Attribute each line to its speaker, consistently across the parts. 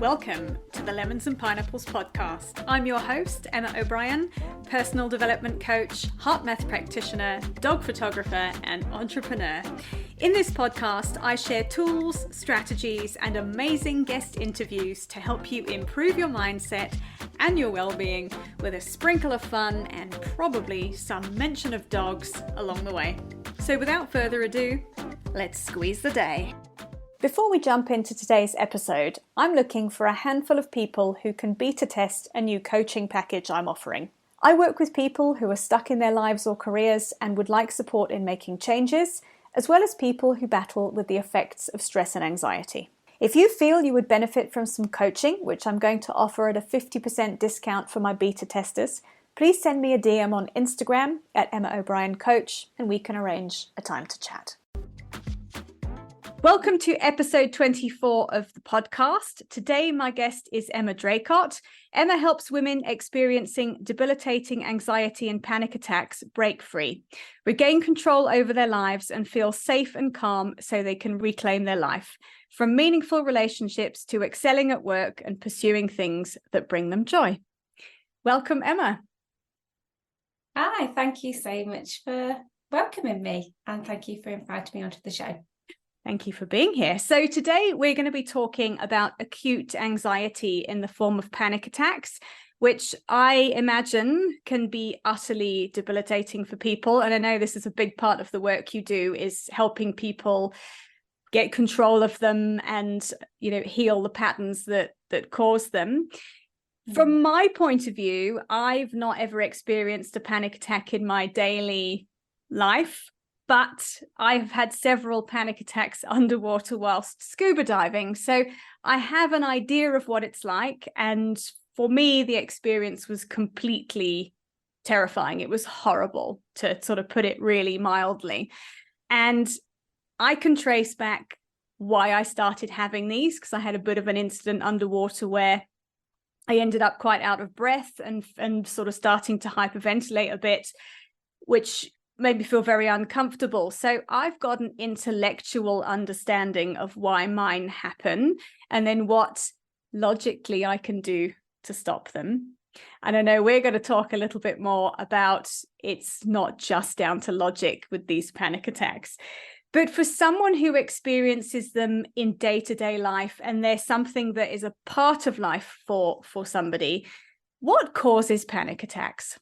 Speaker 1: Welcome to the Lemons and Pineapples podcast. I'm your host, Emma O'Brien, personal development coach, heart math practitioner, dog photographer, and entrepreneur. In this podcast, I share tools, strategies, and amazing guest interviews to help you improve your mindset and your well-being with a sprinkle of fun and probably some mention of dogs along the way. So without further ado, let's squeeze the day. Before we jump into today's episode, I'm looking for a handful of people who can beta test a new coaching package I'm offering. I work with people who are stuck in their lives or careers and would like support in making changes, as well as people who battle with the effects of stress and anxiety. If you feel you would benefit from some coaching, which I'm going to offer at a 50% discount for my beta testers, please send me a DM on Instagram at Emma O'Brien Coach and we can arrange a time to chat. Welcome to episode 24 of the podcast. Today, my guest is Emma Draycott. Emma helps women experiencing debilitating anxiety and panic attacks break free, regain control over their lives, and feel safe and calm so they can reclaim their life, from meaningful relationships to excelling at work and pursuing things that bring them joy. Welcome, Emma.
Speaker 2: Hi, thank you so much for welcoming me, and thank you for inviting me onto the show.
Speaker 1: Thank you for being here. So today we're going to be talking about acute anxiety in the form of panic attacks, which I imagine can be utterly debilitating for people. And I know this is a big part of the work you do, is helping people get control of them and, heal the patterns that cause them. From my point of view, I've not ever experienced a panic attack in my daily life. But I've had several panic attacks underwater whilst scuba diving. So I have an idea of what it's like. And for me, the experience was completely terrifying. It was horrible, to sort of put it really mildly. And I can trace back why I started having these, because I had a bit of an incident underwater where I ended up quite out of breath and sort of starting to hyperventilate a bit, which made me feel very uncomfortable. So I've got an intellectual understanding of why mine happen and then what logically I can do to stop them. And I know we're going to talk a little bit more about it's not just down to logic with these panic attacks. But for someone who experiences them in day-to-day life, and they're something that is a part of life for somebody, what causes panic attacks?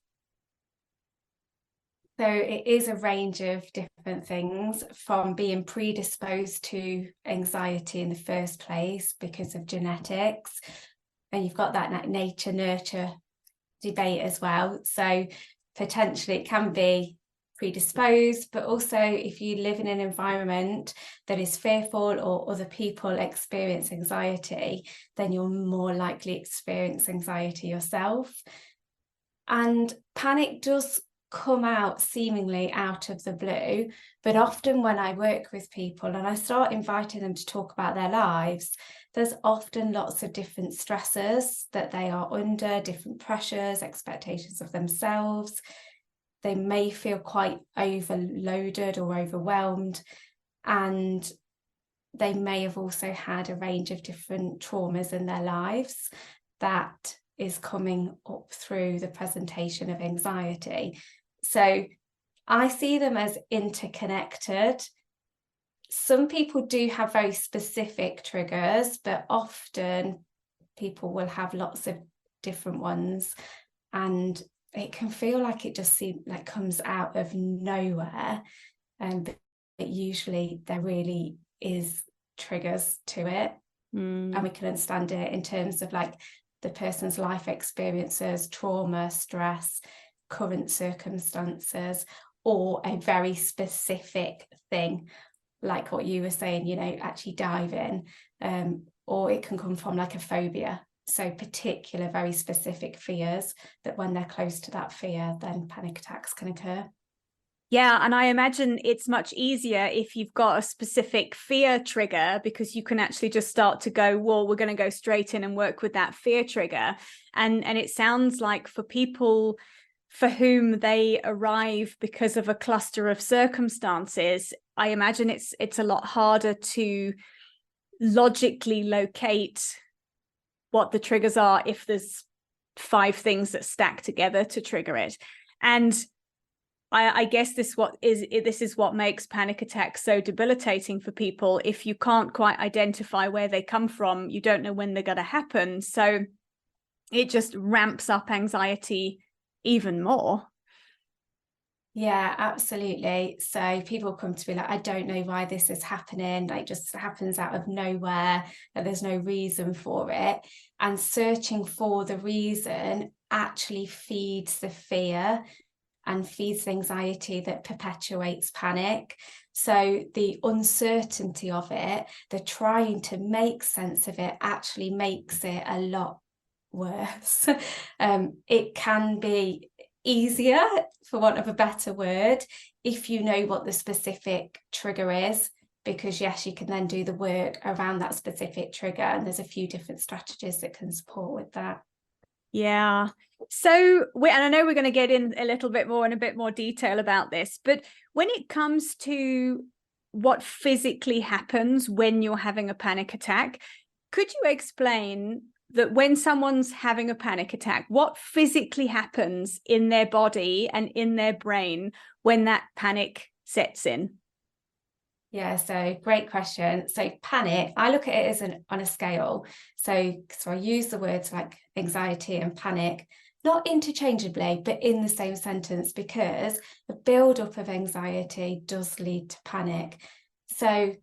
Speaker 2: So it is a range of different things, from being predisposed to anxiety in the first place because of genetics. And you've got that nature-nurture debate as well. So potentially it can be predisposed, but also if you live in an environment that is fearful or other people experience anxiety, then you're more likely to experience anxiety yourself. And panic does come out seemingly out of the blue, but often when I work with people and I start inviting them to talk about their lives, there's often lots of different stressors that they are under, different pressures, expectations of themselves. They may feel quite overloaded or overwhelmed, and they may have also had a range of different traumas in their lives that is coming up through the presentation of anxiety. So I see them as interconnected. Some people do have very specific triggers, but often people will have lots of different ones, and it can feel like it just seems like comes out of nowhere. But usually there really is triggers to it, and we can understand it in terms of like the person's life experiences, trauma, stress, current circumstances, or a very specific thing, like what you were saying, actually diving, or it can come from like a phobia. So particular, very specific fears that when they're close to that fear, then panic attacks can occur.
Speaker 1: Yeah, and I imagine it's much easier if you've got a specific fear trigger, because you can actually just start to go, well, we're going to go straight in and work with that fear trigger. And it sounds like for people for whom they arrive because of a cluster of circumstances, I imagine it's a lot harder to logically locate what the triggers are if there's 5 things that stack together to trigger it. And I guess this is what makes panic attacks so debilitating for people. If you can't quite identify where they come from, you don't know when they're going to happen. So it just ramps up anxiety even more.
Speaker 2: Yeah, absolutely. So people come to me like, I don't know why this is happening. Like, just happens out of nowhere, that there's no reason for it. And searching for the reason actually feeds the fear and feeds the anxiety that perpetuates panic. So the uncertainty of it, the trying to make sense of it, actually makes it a lot worse. It can be easier, for want of a better word, if you know what the specific trigger is, because yes, you can then do the work around that specific trigger, and there's a few different strategies that can support with that.
Speaker 1: Yeah. So and I know we're going to get in a little bit more in a bit more detail about this, but when it comes to what physically happens when you're having a panic attack, could you explain that when someone's having a panic attack, what physically happens in their body and in their brain when that panic sets in?
Speaker 2: Yeah, so great question. So panic, I look at it as on a scale. So I use the words like anxiety and panic, not interchangeably, but in the same sentence, because the buildup of anxiety does lead to panic. So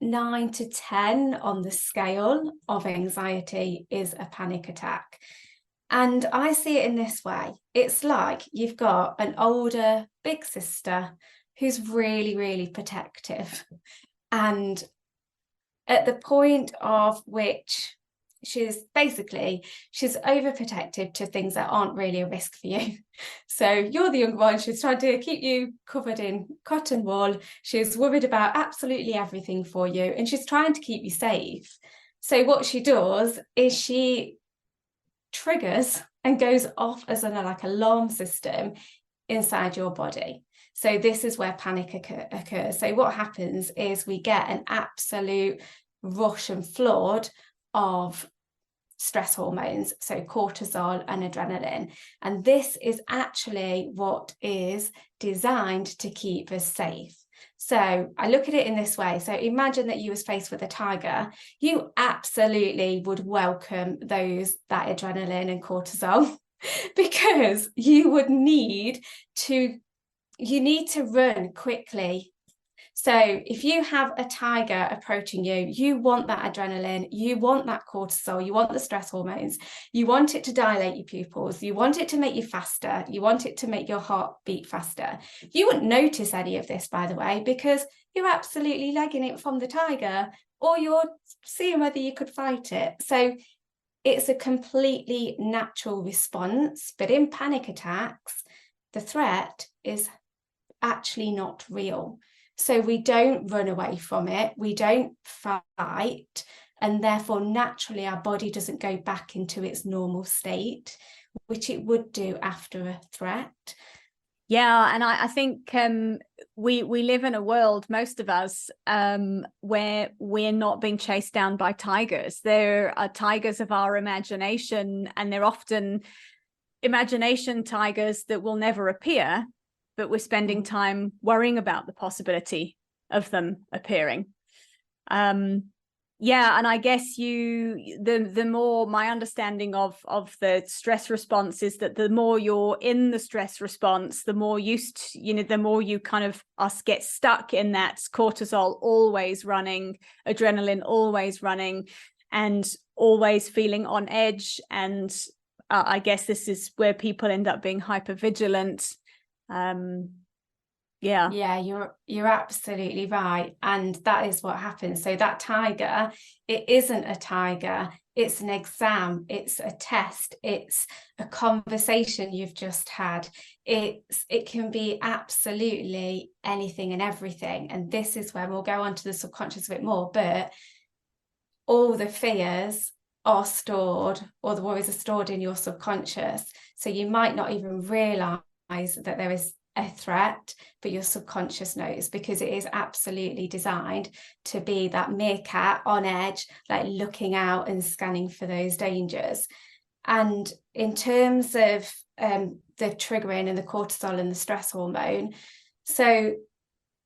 Speaker 2: 9 to 10 on the scale of anxiety is a panic attack. And I see it in this way. It's like you've got an older big sister who's really, really protective. And at the point of which she's overprotective to things that aren't really a risk for you. So you're the younger one, she's trying to keep you covered in cotton wool. She's worried about absolutely everything for you, and she's trying to keep you safe. So what she does is she triggers and goes off as an alarm system inside your body. So this is where panic occurs. So what happens is we get an absolute rush and flood of stress hormones, so cortisol and adrenaline. And this is actually what is designed to keep us safe. So I look at it in this way. So imagine that you was faced with a tiger. You absolutely would welcome that adrenaline and cortisol because you need to run quickly. So if you have a tiger approaching you, you want that adrenaline, you want that cortisol, you want the stress hormones, you want it to dilate your pupils, you want it to make you faster, you want it to make your heart beat faster. You wouldn't notice any of this, by the way, because you're absolutely legging it from the tiger, or you're seeing whether you could fight it. So it's a completely natural response. But in panic attacks, the threat is actually not real. So we don't run away from it, we don't fight, and therefore naturally our body doesn't go back into its normal state, which it would do after a threat.
Speaker 1: Yeah, and I think we live in a world, most of us, where we're not being chased down by tigers. There are tigers of our imagination, and they're often imagination tigers that will never appear, but we're spending time worrying about the possibility of them appearing. Yeah, and I guess the more, my understanding of the stress response is that the more you're in the stress response, the more the more you kind of get stuck in that cortisol always running, adrenaline always running, and always feeling on edge. And I guess this is where people end up being hypervigilant.
Speaker 2: Yeah, you're absolutely right, and that is what happens. So that tiger, it isn't a tiger, it's an exam, it's a test, it's a conversation you've just had. It can be absolutely anything and everything, and this is where we'll go on to the subconscious a bit more. But all the fears are stored, or the worries are stored in your subconscious, so you might not even realize that there is a threat, but your subconscious knows, because it is absolutely designed to be that meerkat on edge, like looking out and scanning for those dangers. And in terms of the triggering and the cortisol and the stress hormone, so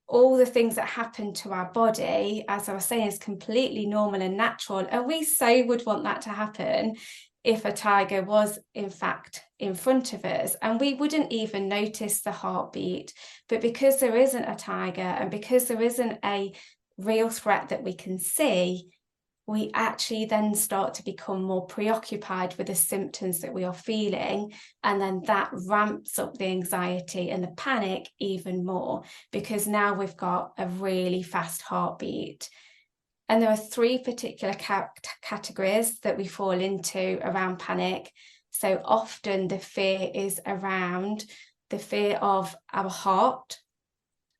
Speaker 2: all the things that happen to our body, as I was saying, is completely normal and natural. And we so would want that to happen if a tiger was in fact in front of us, and we wouldn't even notice the heartbeat. But because there isn't a tiger, and because there isn't a real threat that we can see, we actually then start to become more preoccupied with the symptoms that we are feeling. And then that ramps up the anxiety and the panic even more, because now we've got a really fast heartbeat. And there are three particular categories that we fall into around panic. So often the fear is around the fear of our heart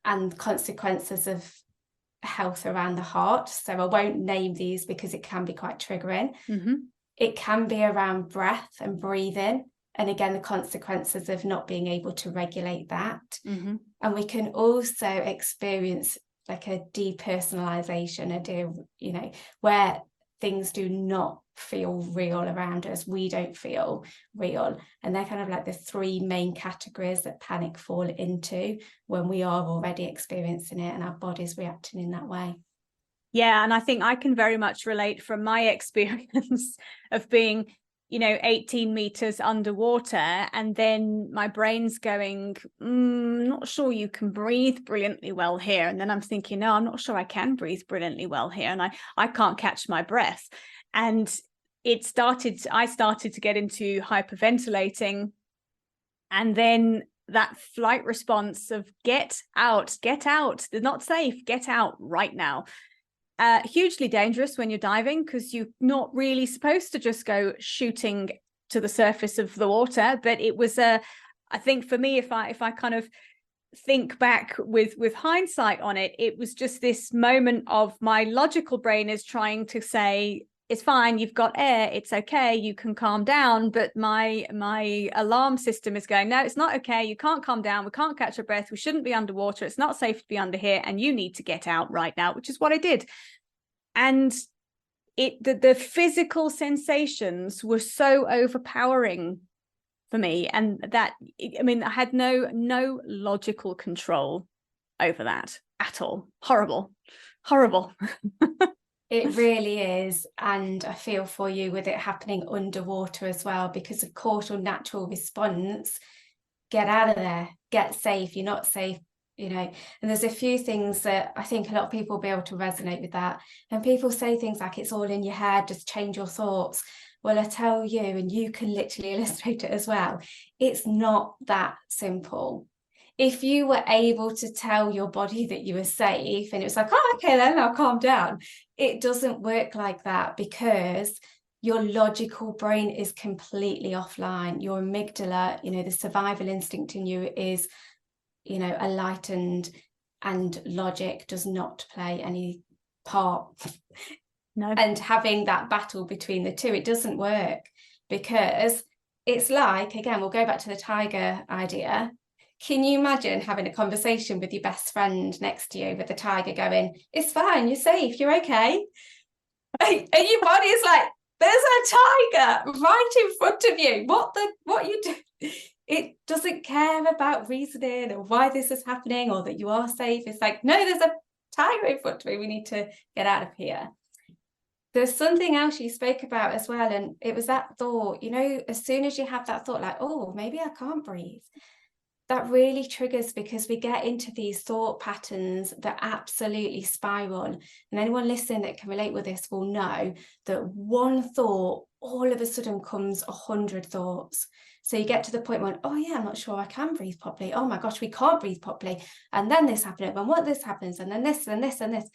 Speaker 2: and consequences of health around the heart. So I won't name these because it can be quite triggering.
Speaker 1: Mm-hmm.
Speaker 2: It can be around breath and breathing, and again the consequences of not being able to regulate that.
Speaker 1: Mm-hmm.
Speaker 2: And we can also experience like a depersonalization, where things do not feel real around us. We don't feel real. And they're kind of like the three main categories that panic fall into when we are already experiencing it and our body's reacting in that way.
Speaker 1: Yeah, and I think I can very much relate from my experience of being 18 meters underwater, and then my brain's going, not sure you can breathe brilliantly well here. And then I'm thinking, no, I'm not sure I can breathe brilliantly well here. And I can't catch my breath. And I started to get into hyperventilating. And then that flight response of get out, they're not safe, get out right now. Hugely dangerous when you're diving, because you're not really supposed to just go shooting to the surface of the water. But it was I think for me, if I kind of think back with hindsight on it, it was just this moment of my logical brain is trying to say, it's fine, you've got air, it's okay, you can calm down. But my alarm system is going, no, it's not okay, you can't calm down, we can't catch our breath, we shouldn't be underwater, it's not safe to be under here, and you need to get out right now, which is what I did. And the physical sensations were so overpowering for me, and that, I mean, I had no logical control over that at all. Horrible.
Speaker 2: It really is. And I feel for you with it happening underwater as well, because of course your natural response, get out of there, get safe, you're not safe, and there's a few things that I think a lot of people will be able to resonate with that. And people say things like, it's all in your head, just change your thoughts. Well, I tell you, and you can literally illustrate it as well, it's not that simple. If you were able to tell your body that you were safe and it was like, oh, okay, then I'll calm down. It doesn't work like that, because your logical brain is completely offline. Your amygdala, the survival instinct in you is, enlightened, and logic does not play any part.
Speaker 1: No.
Speaker 2: And having that battle between the two, it doesn't work, because it's like, again, we'll go back to the tiger idea. Can you imagine having a conversation with your best friend next to you with the tiger going, it's fine, you're safe, you're okay? And your body is like, there's a tiger right in front of you. What you do? It doesn't care about reasoning or why this is happening or that you are safe. It's like, no, there's a tiger in front of me. We need to get out of here. There's something else you spoke about as well. And it was that thought, as soon as you have that thought, like, oh, maybe I can't breathe, that really triggers, because we get into these thought patterns that absolutely spiral. And anyone listening that can relate with this will know that one thought all of a sudden comes 100 thoughts. So you get to the point when, oh yeah, I'm not sure I can breathe properly. Oh my gosh, we can't breathe properly. And then this happened, and what this happens, and then this and this and this.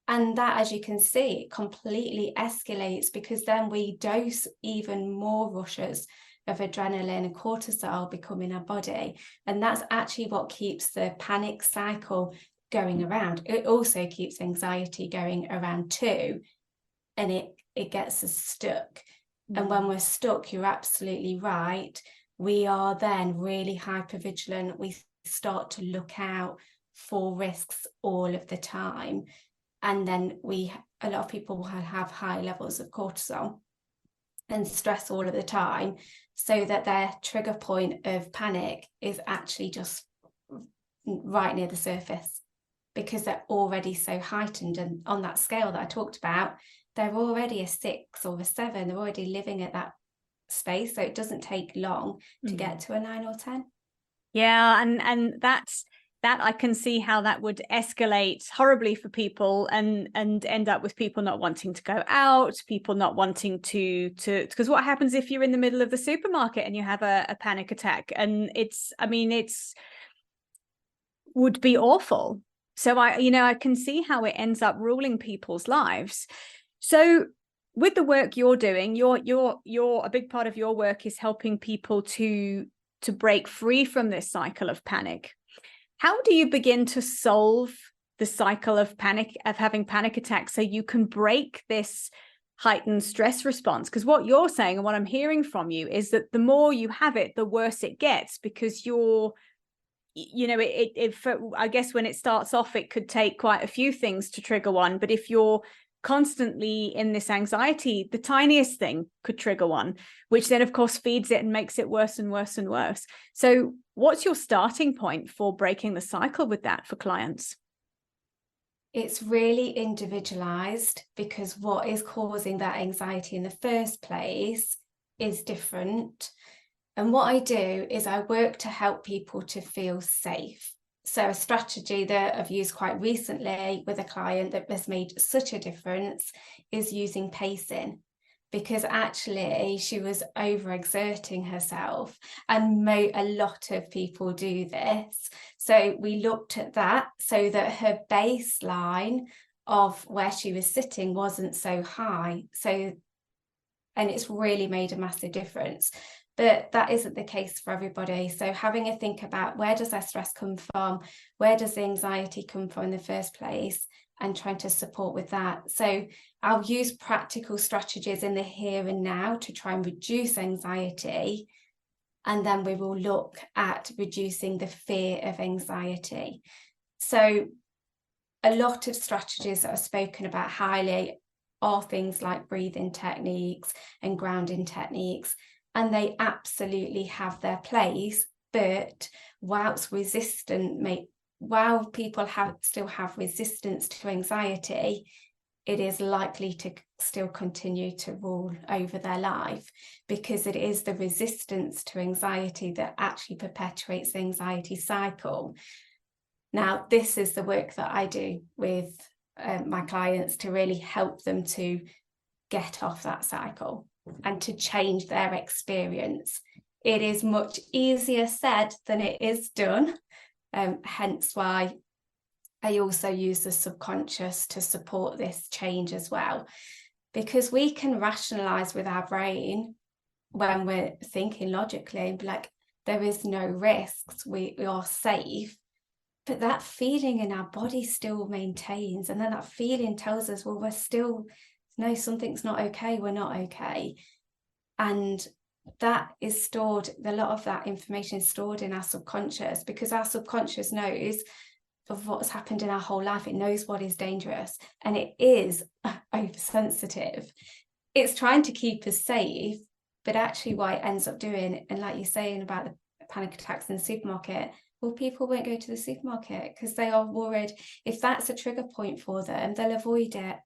Speaker 2: And that, as you can see, completely escalates, because then we dose even more rushes of adrenaline and cortisol become in our body. And that's actually what keeps the panic cycle going around. It also keeps anxiety going around too. And it gets us stuck. And when we're stuck, you're absolutely right. We are then really hypervigilant. We start to look out for risks all of the time. And then a lot of people will have high levels of cortisol and stress all of the time, so that their trigger point of panic is actually just right near the surface, because they're already so heightened. And on that scale that I talked about, they're already a 6 or a 7. They're already living at that space. So it doesn't take long to get to a 9 or 10.
Speaker 1: Yeah, and that I can see how that would escalate horribly for people and end up with people not wanting to go out, people not wanting to because what happens if you're in the middle of the supermarket and you have a panic attack? And it's would be awful. So I can see how it ends up ruling people's lives. So with the work you're doing, you're a big part of your work is helping people to break free from this cycle of panic. How do you begin to solve the cycle of panic, of having panic attacks, so you can break this heightened stress response? Because what you're saying and what I'm hearing from you is that the more you have it, the worse it gets, because I guess when it starts off, it could take quite a few things to trigger one. But if you're constantly in this anxiety, the tiniest thing could trigger one, which then of course feeds it and makes it worse and worse and worse. So what's your starting point for breaking the cycle with that for clients?
Speaker 2: It's really individualized, because what is causing that anxiety in the first place is different. And what I do is I work to help people to feel safe. So a strategy that I've used quite recently with a client that has made such a difference is using pacing, because actually she was overexerting herself, and a lot of people do this. So we looked at that so that her baseline of where she was sitting wasn't so high. And it's really made a massive difference. But that isn't the case for everybody. So having a think about, where does their stress come from? Where does the anxiety come from in the first place? And trying to support with that. So I'll use practical strategies in the here and now to try and reduce anxiety. And then we will look at reducing the fear of anxiety. So a lot of strategies that are spoken about highly are things like breathing techniques and grounding techniques. And they absolutely have their place, but while people still have resistance to anxiety, it is likely to still continue to rule over their life, because it is the resistance to anxiety that actually perpetuates the anxiety cycle. Now, this is the work that I do with my clients, to really help them to get off that cycle and to change their experience. It is much easier said than it is done, hence why I also use the subconscious to support this change as well, because we can rationalize with our brain when we're thinking logically and be like, there is no risks, we are safe, but that feeling in our body still maintains, and then that feeling tells us, well, we're still, no, something's not okay, we're not okay. And that is stored, a lot of that information is stored in our subconscious, because our subconscious knows of what's happened in our whole life. It knows what is dangerous, and it is oversensitive. It's trying to keep us safe, but actually what it ends up doing, and like you're saying about the panic attacks in the supermarket, well, people won't go to the supermarket because they are worried. If that's a trigger point for them, they'll avoid it.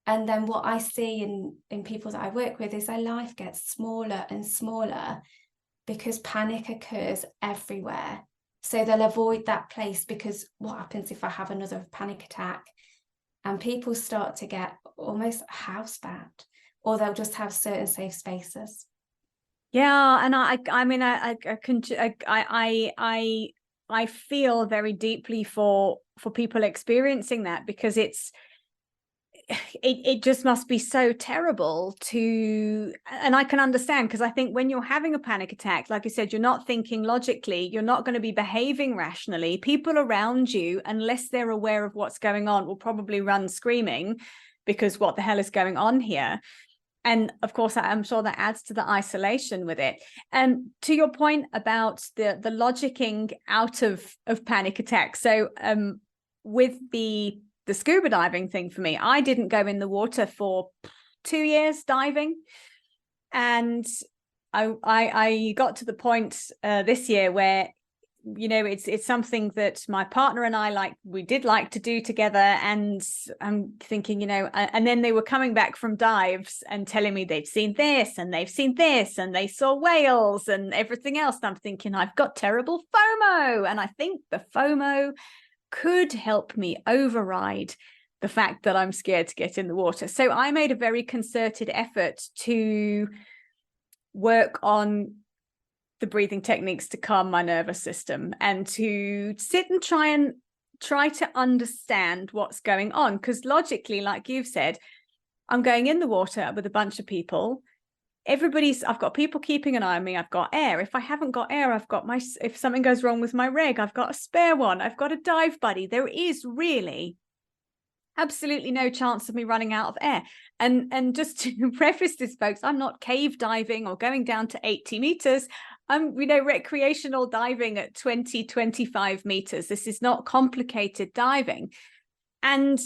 Speaker 2: And then what I see in people that I work with is their life gets smaller and smaller, because panic occurs everywhere. So they'll avoid that place, because what happens if I have another panic attack? And people start to get almost housebound, or they'll just have certain safe spaces.
Speaker 1: Yeah, and I feel very deeply for people experiencing that, because it just must be so terrible to, and I can understand, because I think when you're having a panic attack, like you said, you're not thinking logically, you're not going to be behaving rationally. People around you, unless they're aware of what's going on, will probably run screaming, because what the hell is going on here? And of course, I'm sure that adds to the isolation with it. And to your point about the logicking out of panic attacks. So with the scuba diving thing for me, I didn't go in the water for 2 years diving. And I got to the point this year where, you know, it's something that my partner and I we did like to do together. And I'm thinking, you know, and then they were coming back from dives and telling me they've seen this and they've seen this and they saw whales and everything else. And I'm thinking, I've got terrible FOMO. And I think the FOMO could help me override the fact that I'm scared to get in the water. So I made a very concerted effort to work on the breathing techniques to calm my nervous system and to sit and try to understand what's going on. Because logically, like you've said, I'm going in the water with a bunch of people. I've got people keeping an eye on me. I've got air. If I haven't got air, if something goes wrong with my rig, I've got a spare one. I've got a dive buddy. There is really absolutely no chance of me running out of air. And just to preface this, folks, I'm not cave diving or going down to 80 meters. I'm, you know, recreational diving at 20, 25 meters. This is not complicated diving. And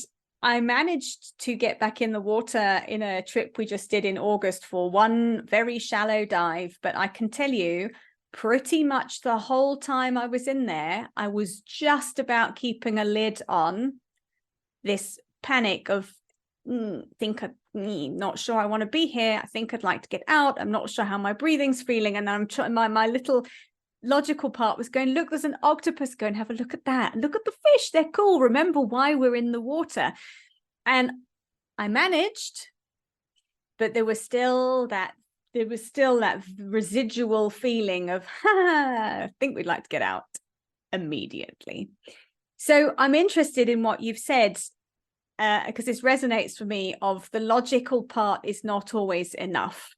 Speaker 1: I managed to get back in the water in a trip we just did in August for one very shallow dive. But I can tell you, pretty much the whole time I was in there, I was just about keeping a lid on this panic of not sure I want to be here. I think I'd like to get out. I'm not sure how my breathing's feeling. And I'm trying, my little logical part was going, look, there's an octopus, go and have a look at that. Look at the fish, they're cool. Remember why we're in the water. And I managed, but there was still that residual feeling of, I think we'd like to get out immediately. So I'm interested in what you've said, because this resonates for me, of the logical part is not always enough.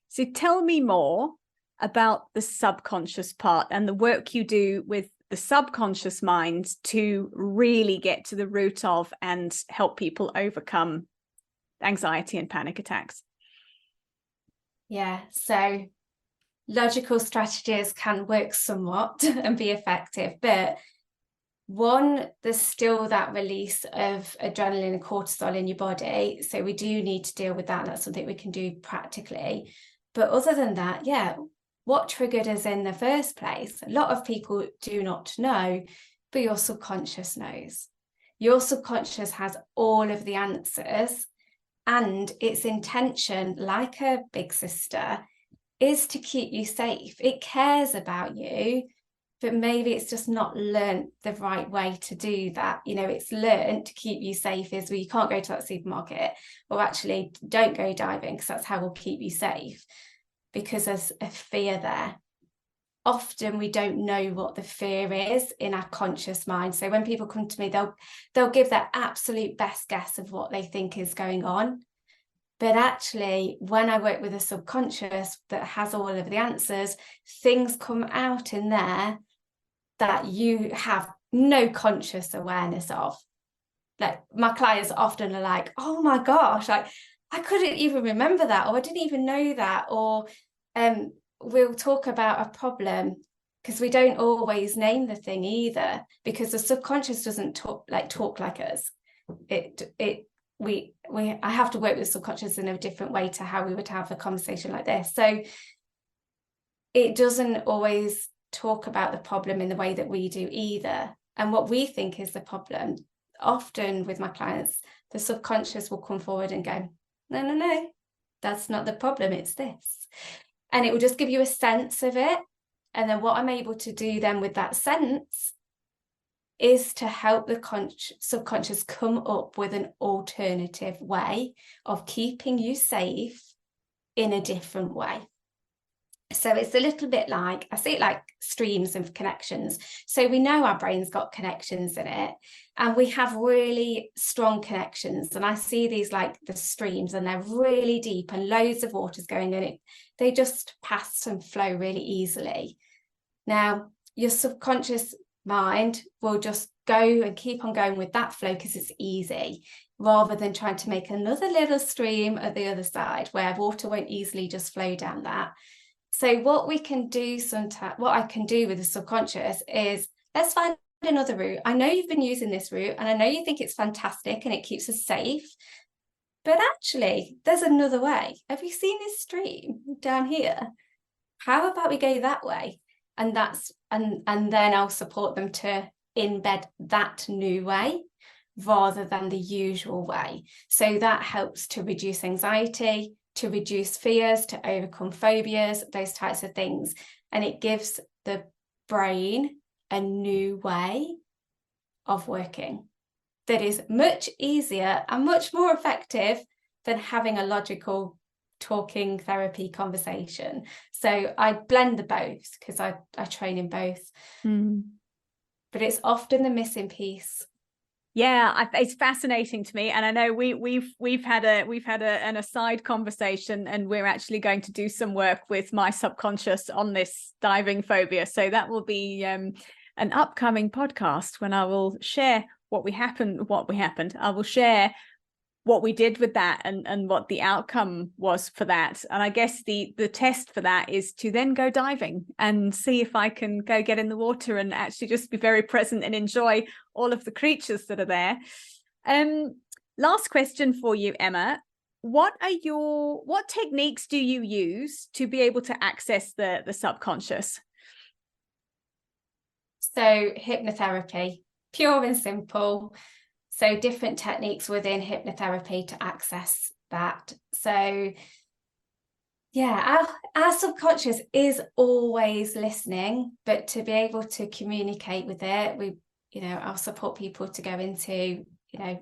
Speaker 1: So tell me more about the subconscious part and the work you do with the subconscious mind to really get to the root of and help people overcome anxiety and panic attacks.
Speaker 2: Yeah, so logical strategies can work somewhat and be effective, but one, there's still that release of adrenaline and cortisol in your body. So we do need to deal with that. That's something we can do practically. But other than that, yeah, what triggered us in the first place? A lot of people do not know, but your subconscious knows. Your subconscious has all of the answers, and its intention, like a big sister, is to keep you safe. It cares about you, but maybe it's just not learned the right way to do that. You know, it's learned to keep you safe is, well, you can't go to that supermarket, or actually don't go diving because that's how we'll keep you safe, because there's a fear there. Often we don't know what the fear is in our conscious mind. So when people come to me, they'll give their absolute best guess of what they think is going on. But actually, when I work with a subconscious that has all of the answers, things come out in there that you have no conscious awareness of. Like, my clients often are like, oh my gosh, like I couldn't even remember that, or I didn't even know that. Or we'll talk about a problem, because we don't always name the thing either, because the subconscious doesn't talk like us. I have to work with subconscious in a different way to how we would have a conversation like this. So it doesn't always talk about the problem in the way that we do either. And what we think is the problem, often with my clients, the subconscious will come forward and go, no, that's not the problem, it's this. And it will just give you a sense of it. And then what I'm able to do then with that sense is to help the subconscious come up with an alternative way of keeping you safe in a different way. So it's a little bit like, I see it like streams and connections. So we know our brain's got connections in it, and we have really strong connections. And I see these like the streams, and they're really deep and loads of water's going in it. They just pass and flow really easily. Now, your subconscious mind will just go and keep on going with that flow because it's easy, rather than trying to make another little stream at the other side where water won't easily just flow down that. So what we can do sometimes, what I can do with the subconscious is, let's find another route. I know you've been using this route and I know you think it's fantastic and it keeps us safe, but actually there's another way. Have you seen this stream down here? How about we go that way? And then I'll support them to embed that new way rather than the usual way. So that helps to reduce anxiety, to reduce fears, to overcome phobias, those types of things. And it gives the brain a new way of working that is much easier and much more effective than having a logical talking therapy conversation. So I blend the both because I train in both. But it's often the missing piece.
Speaker 1: Yeah, it's fascinating to me, and I know we've had an aside conversation, and we're actually going to do some work with my subconscious on this diving phobia. So that will be an upcoming podcast when I will share what happened. I will share what we did with that and what the outcome was for that. And I guess the test for that is to then go diving and see if I can go get in the water and actually just be very present and enjoy all of the creatures that are there. Last question for you, Emma. What techniques do you use to be able to access the subconscious?
Speaker 2: So hypnotherapy, pure and simple. So different techniques within hypnotherapy to access that. So yeah, our subconscious is always listening, but to be able to communicate with it, I'll support people to go into, a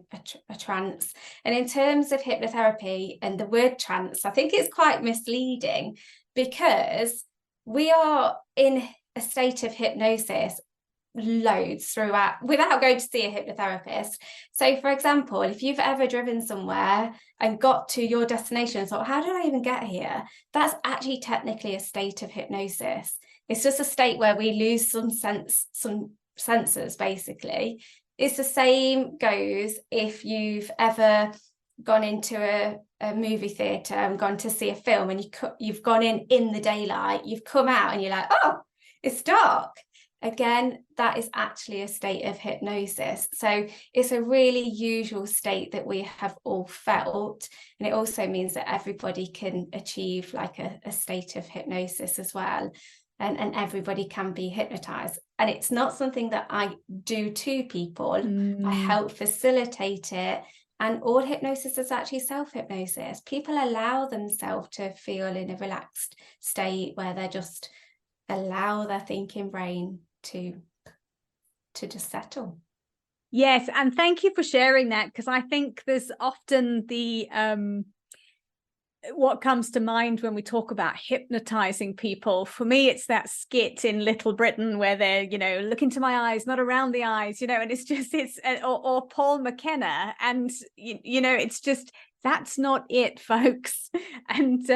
Speaker 2: trance. And in terms of hypnotherapy and the word trance, I think it's quite misleading because we are in a state of hypnosis loads throughout without going to see a hypnotherapist. So for example, if you've ever driven somewhere and got to your destination and thought, how did I even get here? That's actually technically a state of hypnosis. It's just a state where we lose some sensors, basically. It's the same goes if you've ever gone into a movie theatre and gone to see a film and you've gone in the daylight, you've come out and you're like, oh, it's dark. Again, that is actually a state of hypnosis. So it's a really usual state that we have all felt. And it also means that everybody can achieve like a state of hypnosis as well. And everybody can be hypnotized. And it's not something that I do to people. I help facilitate it. And all hypnosis is actually self-hypnosis. People allow themselves to feel in a relaxed state where they just allow their thinking brain to just settle.
Speaker 1: Yes, and thank you for sharing that, because I think there's often the what comes to mind when we talk about hypnotizing people. For me, it's that skit in Little Britain where they're, look into my eyes, not around the eyes, and it's or Paul McKenna, and it's just, that's not it, folks. And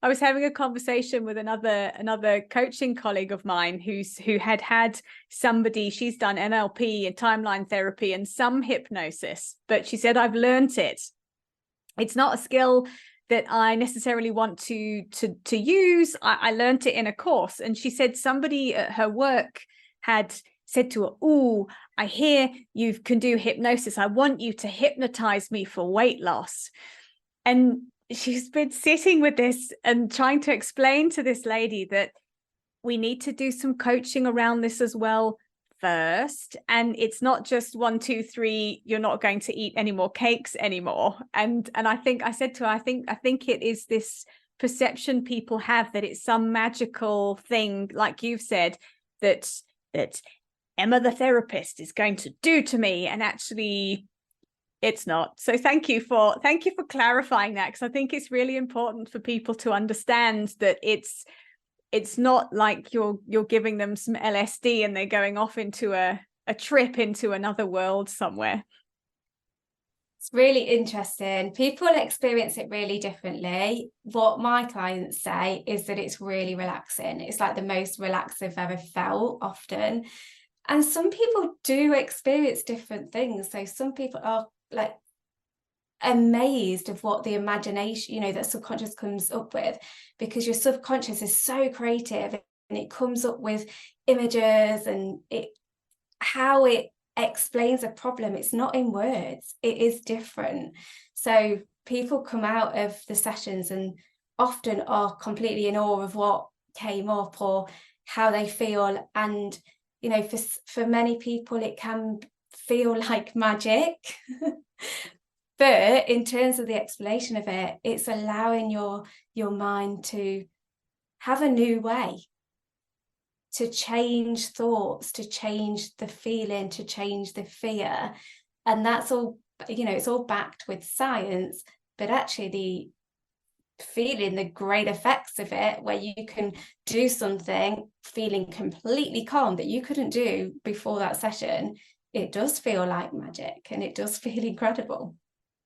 Speaker 1: I was having a conversation with another coaching colleague of mine who had somebody, she's done NLP and timeline therapy and some hypnosis, but she said, I've learned it. It's not a skill that I necessarily want to use. I learned it in a course. And she said somebody at her work had said to her, "Oh, I hear you can do hypnosis. I want you to hypnotize me for weight loss." And she's been sitting with this and trying to explain to this lady that we need to do some coaching around this as well first. And it's not just 1, 2, 3, you're not going to eat any more cakes anymore. And I said to her, I think it is this perception people have that it's some magical thing, like you've said, that Emma the therapist is going to do to me, and actually it's not. So thank you for clarifying that, because I think it's really important for people to understand that it's not like you're giving them some LSD and they're going off into a trip into another world somewhere.
Speaker 2: It's really interesting. People experience it really differently. What my clients say is that it's really relaxing. It's like the most relaxed they've ever felt often. And some people do experience different things. So some people are like amazed of what the imagination, that subconscious comes up with, because your subconscious is so creative and it comes up with images and how it explains a problem. It's not in words, it is different. So people come out of the sessions and often are completely in awe of what came up or how they feel. And for many people it can feel like magic. But in terms of the explanation of it, it's allowing your mind to have a new way, to change thoughts, to change the feeling, to change the fear. And that's all, it's all backed with science, but actually feeling the great effects of it, where you can do something feeling completely calm that you couldn't do before that session, it does feel like magic and it does feel incredible.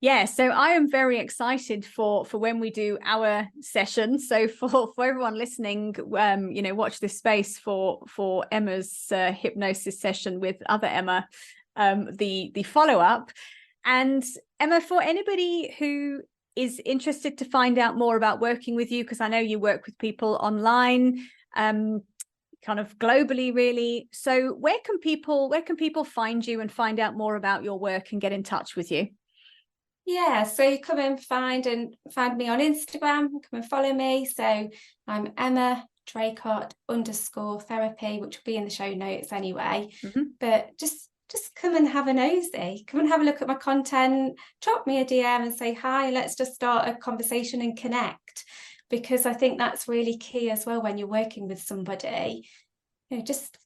Speaker 1: Yeah, so I am very excited for when we do our session. So for everyone listening, watch this space for Emma's hypnosis session with other Emma, the follow-up. And Emma, for anybody who is interested to find out more about working with you, because I know you work with people online, kind of globally, really. So where can people find you and find out more about your work and get in touch with you?
Speaker 2: Yeah, so you come and find me on Instagram, come and follow me. So I'm Emma Draycott _therapy, which will be in the show notes anyway. Mm-hmm. But just come and have a nosy, come and have a look at my content, drop me a DM and say hi, let's just start a conversation and connect. Because I think that's really key as well when you're working with somebody. Just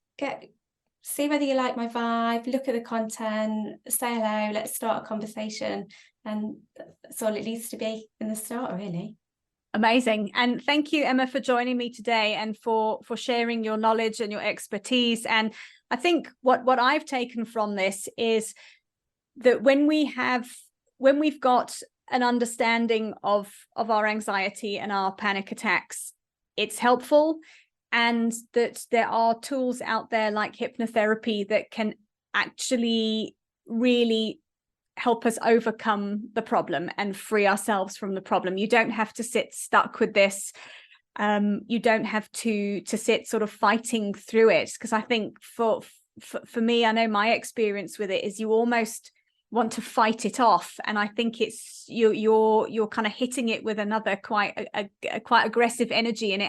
Speaker 2: see whether you like my vibe, look at the content, say hello, let's start a conversation. And that's all it needs to be in the start, really.
Speaker 1: Amazing. And thank you, Emma, for joining me today and for sharing your knowledge and your expertise. And I think what I've taken from this is that when we've got an understanding of our anxiety and our panic attacks, it's helpful. And that there are tools out there like hypnotherapy that can actually really help us overcome the problem and free ourselves from the problem. You don't have to sit stuck with this. You don't have to sit sort of fighting through it. Because I think for me, I know my experience with it is you almost want to fight it off. And I think it's you're kind of hitting it with another quite aggressive energy. And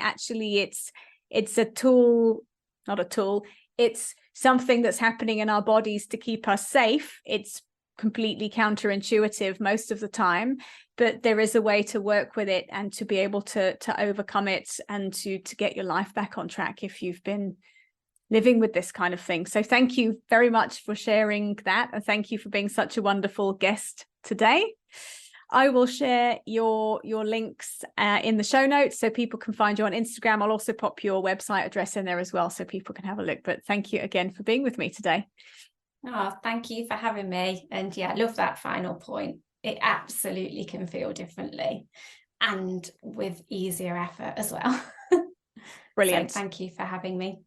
Speaker 1: it's a tool, not a tool. It's something that's happening in our bodies to keep us safe. It's completely counterintuitive most of the time, but there is a way to work with it and to be able to overcome it and to get your life back on track if you've been living with this kind of thing. So thank you very much for sharing that, and thank you for being such a wonderful guest today. I will share your links in the show notes so people can find you on Instagram. I'll also pop your website address in there as well so people can have a look. But thank you again for being with me today.
Speaker 2: Oh, thank you for having me. And yeah, I love that final point. It absolutely can feel differently and with easier effort as well.
Speaker 1: Brilliant.
Speaker 2: So thank you for having me.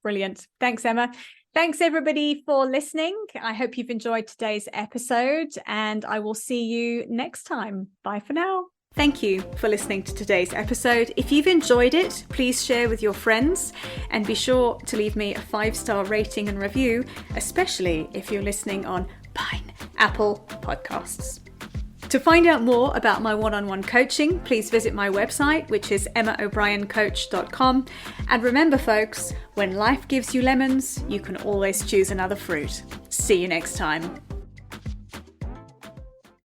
Speaker 1: Brilliant. Thanks, Emma. Thanks, everybody, for listening. I hope you've enjoyed today's episode, and I will see you next time. Bye for now. Thank you for listening to today's episode. If you've enjoyed it, please share with your friends and be sure to leave me a 5-star rating and review, especially if you're listening on Apple Podcasts. To find out more about my one-on-one coaching, please visit my website, which is emmaobriencoach.com. And remember, folks, when life gives you lemons, you can always choose another fruit. See you next time.